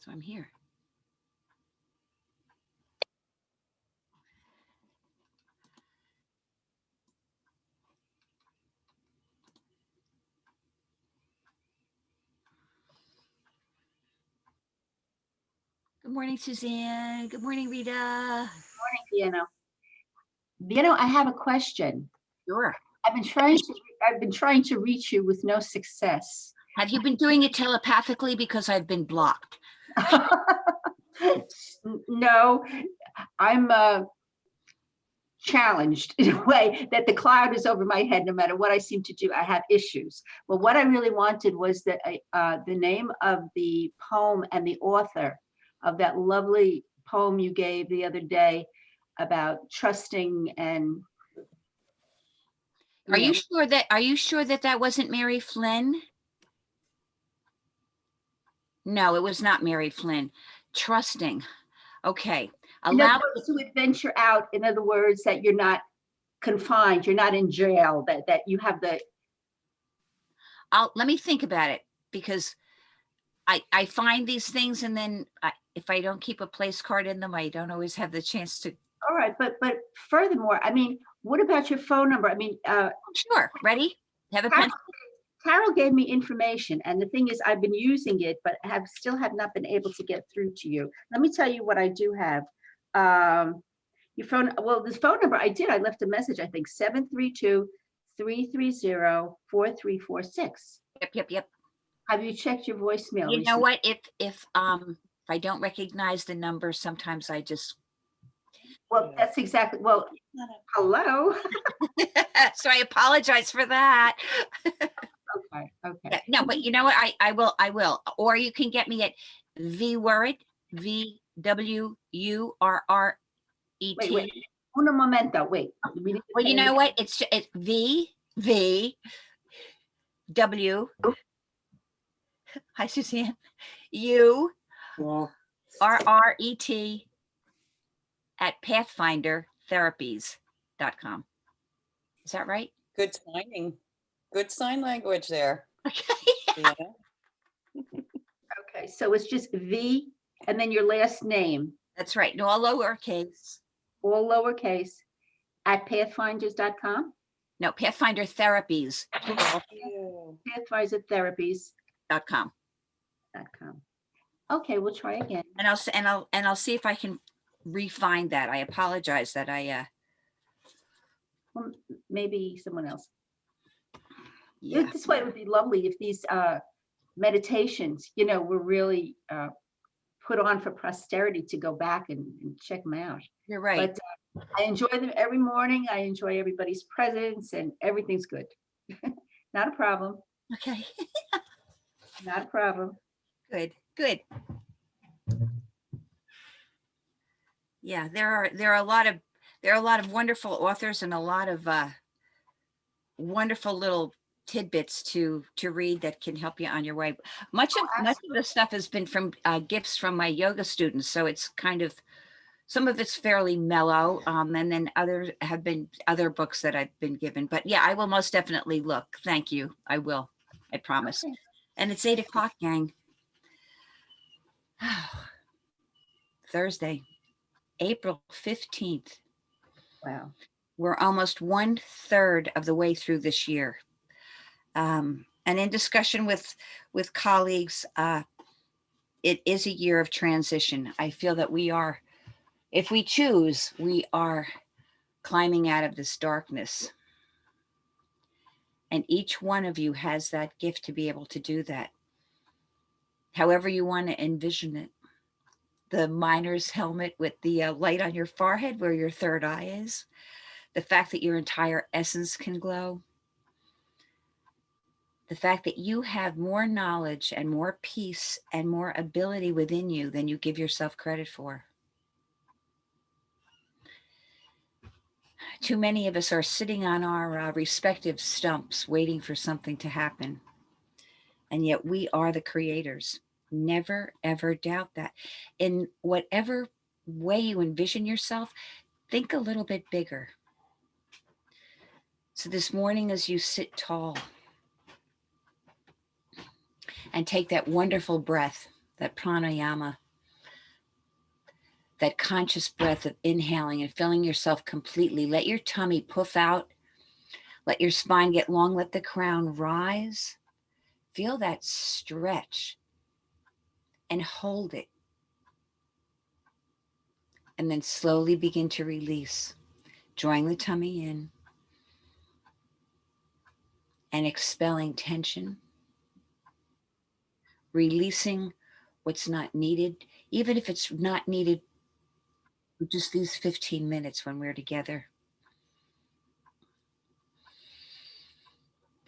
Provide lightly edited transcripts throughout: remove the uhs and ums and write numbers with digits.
So I'm here. Good morning, Suzanne. Good morning, Rita. Morning, Piano. I have a question. Sure. I've been trying to reach you with no success. Have you been doing it telepathically? Because I've been blocked. No, I'm challenged in a way that the cloud is over my head. No matter what I seem to do, I have issues. Well, what I really wanted was that the name of the poem and the author of that lovely poem you gave the other day about trusting and. Are you sure that that wasn't Mary Flynn? No, it was not Mary Flynn. Trusting. Okay. Those who adventure out, in other words, that you're not confined, you're not in jail, that you have the. Let me think about it, because I find these things, and then if I don't keep a place card in them, I don't always have the chance to. All right, but furthermore, I mean, what about your phone number? I mean, sure. Ready? Have a pen. Carol gave me information, and the thing is, I've been using it, but still have not been able to get through to you. Let me tell you what I do have. Your phone. Well, this phone number I left a message. I think 732-330-4346. Yep. Have you checked your voicemail? You know what? If I don't recognize the number, sometimes I just. Well, that's exactly. Well, hello. So I apologize for that. Okay. Yeah, no, but you know what? I will. Or you can get me at VWurret, VWurret. Wait. Un momento. Wait. Well, you know what? It's VW. Hi, Suzanne. URRET at pathfindertherapies.com. Is that right? Good signing. Good sign language there. Okay. Yeah. Okay, so it's just V and then your last name. That's right. No, all lowercase. All lowercase at pathfinders.com? No, Pathfinder Therapies. Pathfindertherapies.com. Okay, we'll try again. And I'll see if I can refine that. I apologize that I well, maybe someone else. Yeah. This way it would be lovely if these meditations, were really put on for posterity to go back and check them out. You're right. But I enjoy them every morning. I enjoy everybody's presence, and everything's good. Not a problem. Okay. Not a problem. Good. Yeah, there are a lot of wonderful authors and a lot of wonderful little tidbits to read that can help you on your way. Much of the stuff has been from gifts from my yoga students, so it's kind of, some of it's fairly mellow, and then others have been other books that I've been given. But yeah, I will most definitely look. Thank you. I will. I promise. Okay. And it's 8:00, gang. Thursday, April 15th. Wow. We're almost 1/3 of the way through this year. And in discussion with colleagues, it is a year of transition. I feel that we are, if we choose, we are climbing out of this darkness. And each one of you has that gift to be able to do that. However you want to envision it. The miner's helmet with the light on your forehead where your third eye is. The fact that your entire essence can glow. The fact that you have more knowledge and more peace and more ability within you than you give yourself credit for. Too many of us are sitting on our respective stumps waiting for something to happen. And yet we are the creators. Never, ever doubt that. In whatever way you envision yourself, think a little bit bigger. So this morning, as you sit tall and take that wonderful breath that pranayama, that conscious breath of inhaling and filling yourself completely. Let your tummy puff out. Let your spine get long. Let the crown rise. Feel that stretch and hold it. And then slowly begin to release, drawing the tummy in and expelling tension, releasing what's not needed, even if it's not needed for just these 15 minutes when we're together.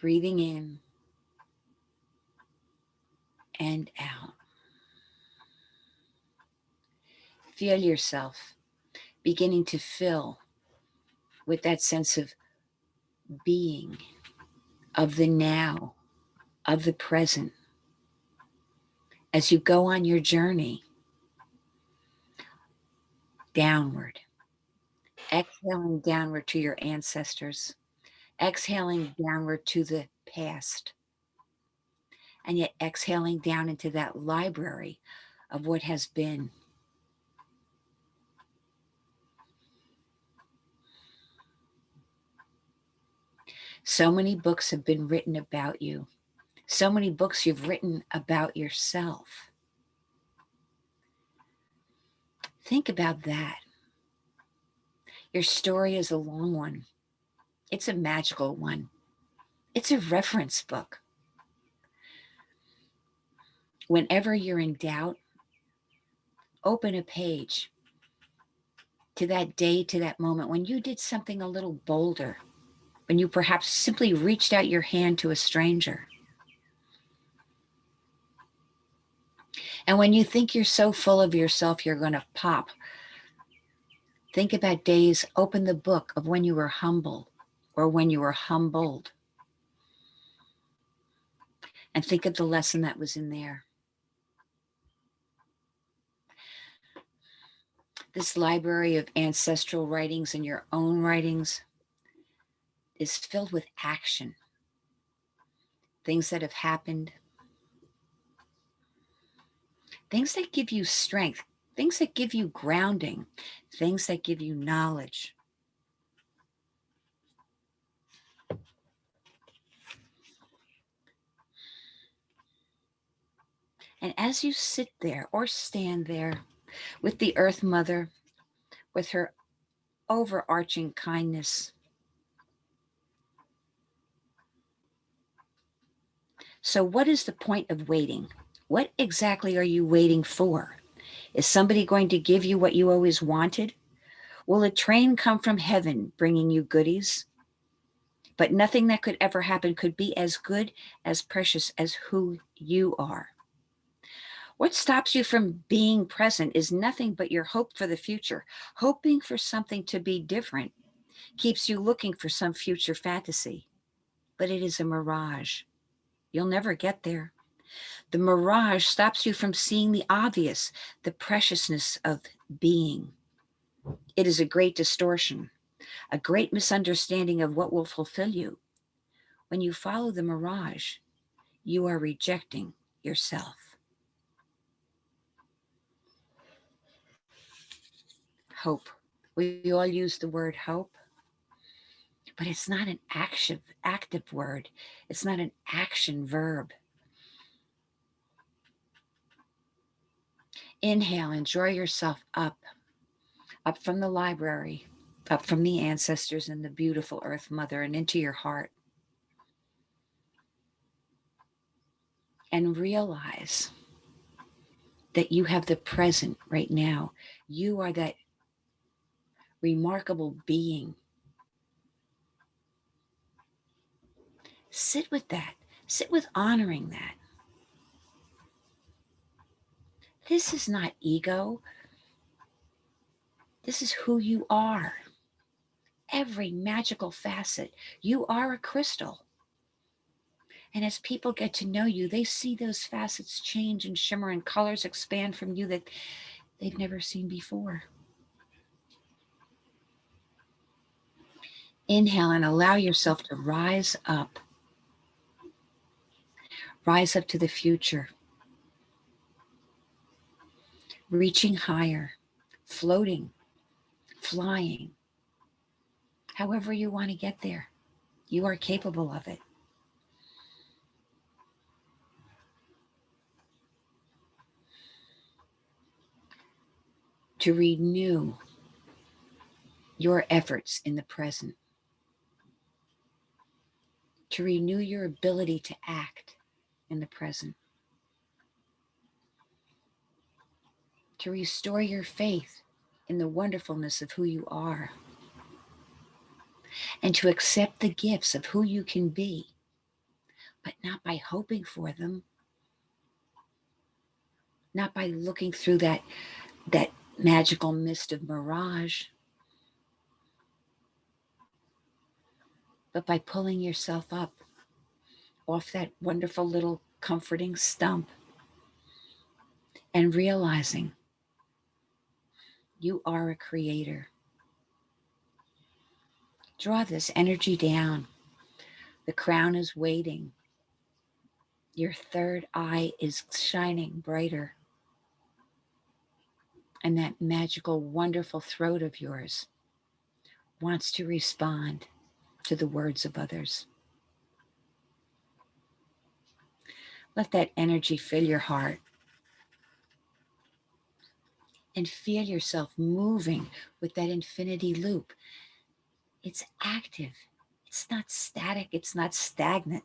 Breathing in and out. Feel yourself beginning to fill with that sense of being, of the now, of the present. As you go on your journey downward, exhaling downward to your ancestors, exhaling downward to the past, and yet exhaling down into that library of what has been. So many books have been written about you. So many books you've written about yourself. Think about that. Your story is a long one. It's a magical one. It's a reference book. Whenever you're in doubt, open a page to that day, to that moment when you did something a little bolder, when you perhaps simply reached out your hand to a stranger. And when you think you're so full of yourself, you're going to pop. Think about days, open the book of when you were humble or when you were humbled. And think of the lesson that was in there. This library of ancestral writings and your own writings is filled with action. Things that have happened. Things that give you strength. Things that give you grounding. Things that give you knowledge. And as you sit there or stand there with the Earth Mother, with her overarching kindness, so what is the point of waiting? What exactly are you waiting for? Is somebody going to give you what you always wanted? Will a train come from heaven bringing you goodies? But nothing that could ever happen could be as good, as precious as who you are. What stops you from being present is nothing but your hope for the future. Hoping for something to be different keeps you looking for some future fantasy, but it is a mirage. You'll never get there. The mirage stops you from seeing the obvious, the preciousness of being. It is a great distortion, a great misunderstanding of what will fulfill you. When you follow the mirage, you are rejecting yourself. Hope. We all use the word hope, but it's not an active word. It's not an action verb. Inhale and draw yourself up from the library, up from the ancestors and the beautiful Earth Mother, and into your heart. And realize that you have the present right now. You are that remarkable being. Sit with that. Sit with honoring that. This is not ego. This is who you are. Every magical facet. You are a crystal. And as people get to know you, they see those facets change and shimmer and colors expand from you that they've never seen before. Inhale and allow yourself to rise up. Rise up to the future. reaching higher, floating, flying. However you want to get there, you are capable of it. To renew your efforts in the present, to renew your ability to act in the present, to restore your faith in the wonderfulness of who you are, and to accept the gifts of who you can be, but not by hoping for them, not by looking through that magical mist of mirage, but by pulling yourself up off that wonderful little comforting stump and realizing you are a creator. Draw this energy down. The crown is waiting. Your third eye is shining brighter. And that magical, wonderful throat of yours wants to respond to the words of others. Let that energy fill your heart and feel yourself moving with that infinity loop. It's active. It's not static. It's not stagnant.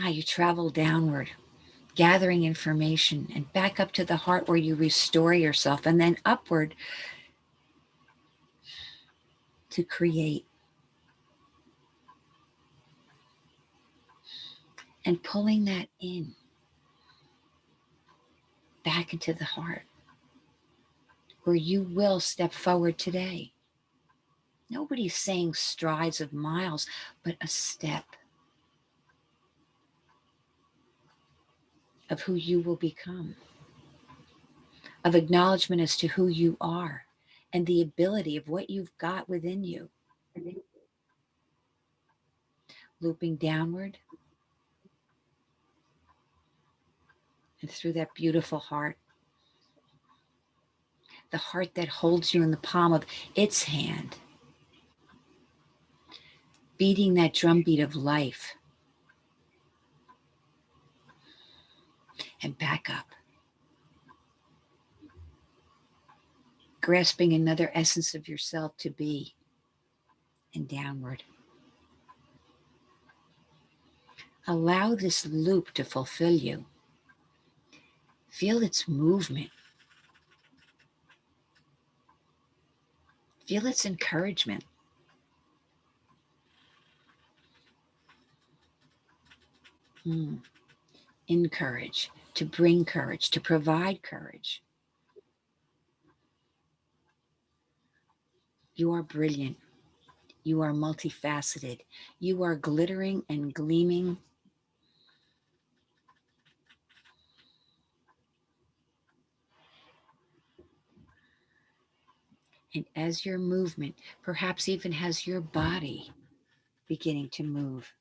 You travel downward, gathering information, and back up to the heart where you restore yourself, and then upward to create. And pulling that in back into the heart where you will step forward today. Nobody's saying strides of miles, but a step of who you will become, of acknowledgement as to who you are and the ability of what you've got within you. Looping downward and through that beautiful heart, the heart that holds you in the palm of its hand, beating that drumbeat of life, and back up, grasping another essence of yourself to be, and downward. Allow this loop to fulfill you. Feel its movement. Feel its encouragement. Encourage, to bring courage, to provide courage. You are brilliant. You are multifaceted. You are glittering and gleaming. And as your movement perhaps even has your body beginning to move,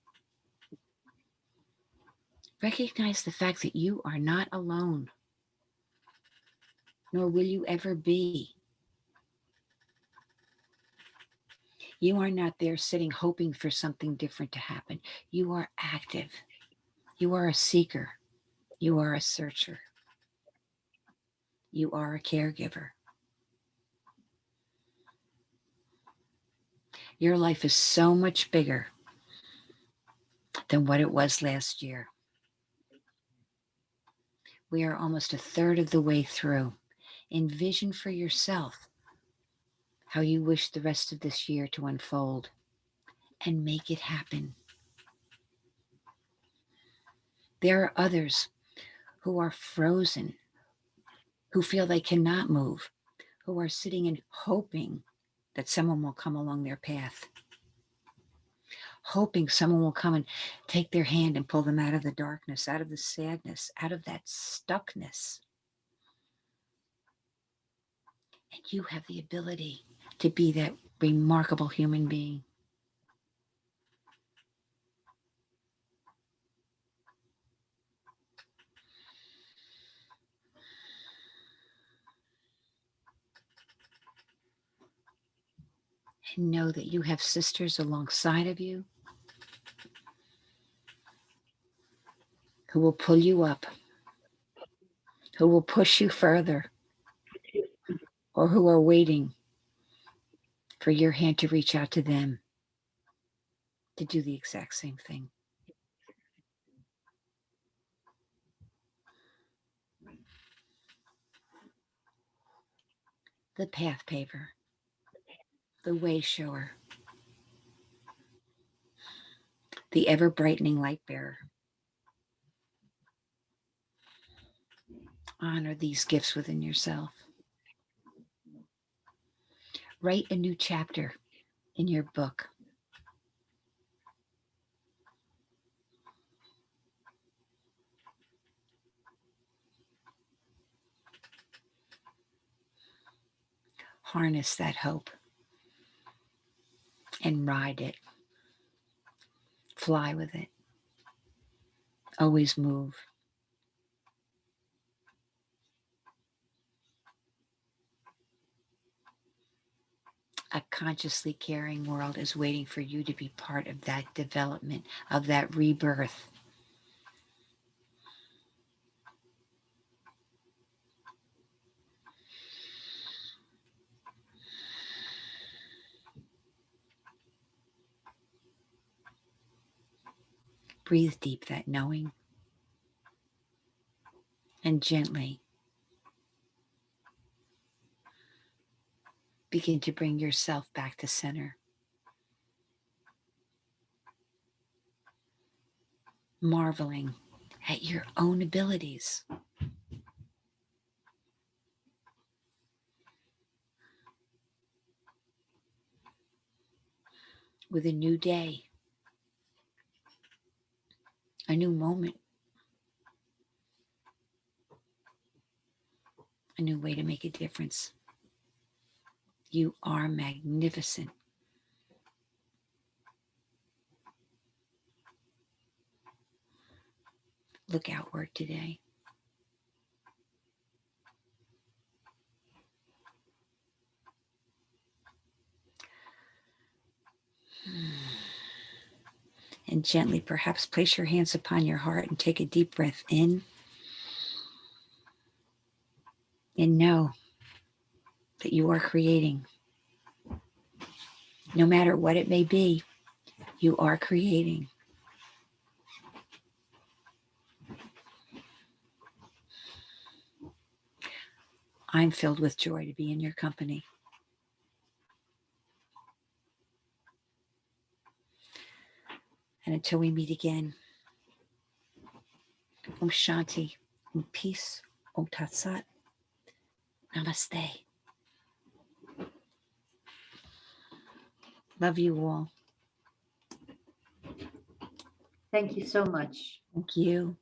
recognize the fact that you are not alone, nor will you ever be. You are not there sitting hoping for something different to happen. You are active. You are a seeker. You are a searcher. You are a caregiver. Your life is so much bigger than what it was last year. We are almost a third of the way through. Envision for yourself how you wish the rest of this year to unfold and make it happen. There are others who are frozen, who feel they cannot move, who are sitting and hoping that someone will come along their path, hoping someone will come and take their hand and pull them out of the darkness, out of the sadness, out of that stuckness. And you have the ability to be that remarkable human being. And know that you have sisters alongside of you who will pull you up, who will push you further, or who are waiting for your hand to reach out to them to do the exact same thing. The path paver, the way shower, the ever brightening light bearer. Honor these gifts within yourself. Write a new chapter in your book. Harness that hope and ride it. Fly with it. Always move. A consciously caring world is waiting for you to be part of that development, of that rebirth. Breathe deep that knowing, and gently begin to bring yourself back to center. Marveling at your own abilities. With a new day, a new moment, a new way to make a difference. You are magnificent. Look outward today. And gently, perhaps place your hands upon your heart and take a deep breath in. And know that you are creating. No matter what it may be, you are creating. I'm filled with joy to be in your company. And until we meet again, Om Shanti, Om Peace, Om Tat Sat, Namaste. Love you all. Thank you so much. Thank you.